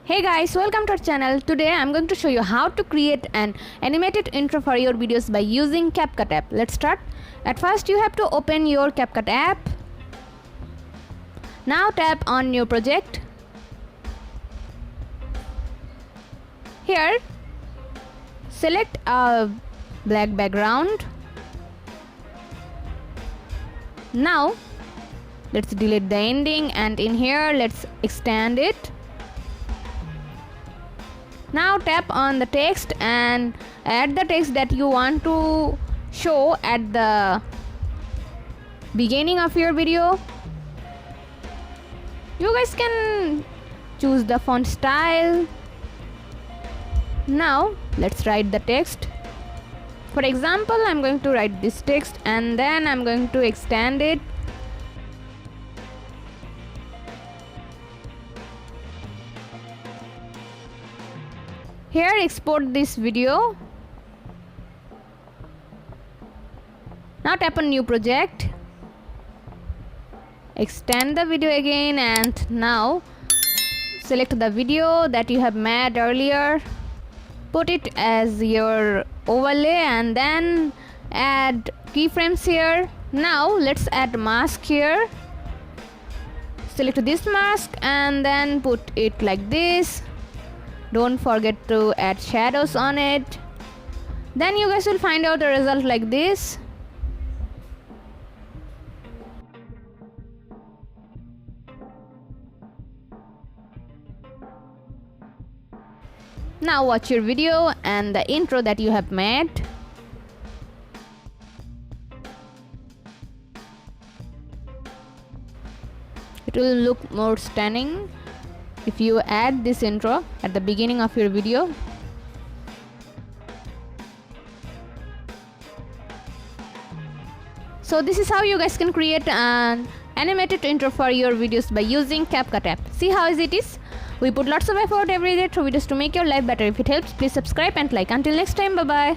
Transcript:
Hey guys, welcome to our channel. Today I'm going to show you how to create an animated intro for your videos by using CapCut app. Let's start. At first you have to open your CapCut app. Now tap on new project. Here select a black background. Now let's delete the ending and in here let's extend it. Now tap on the text and add the text that you want to show at the beginning of your video. You guys can choose the font style. Now let's write the text. For example, I'm going to write this text and then I'm going to extend it. Here export this video. Now tap on new project. Extend the video again and now select the video that you have made earlier. Put it as your overlay and then add keyframes here. Now let's add mask here. Select this mask and then put it like this. Don't forget to add shadows on it. Then you guys will find out the result like this. Now watch your video and the intro that you have made. It will look more stunning if you add this intro at the beginning of your video. So this is how you guys can create an animated intro for your videos by using CapCut app. See how easy it is? We put lots of effort every day through videos to make your life better. If it helps, please subscribe and like. Until next time, bye bye.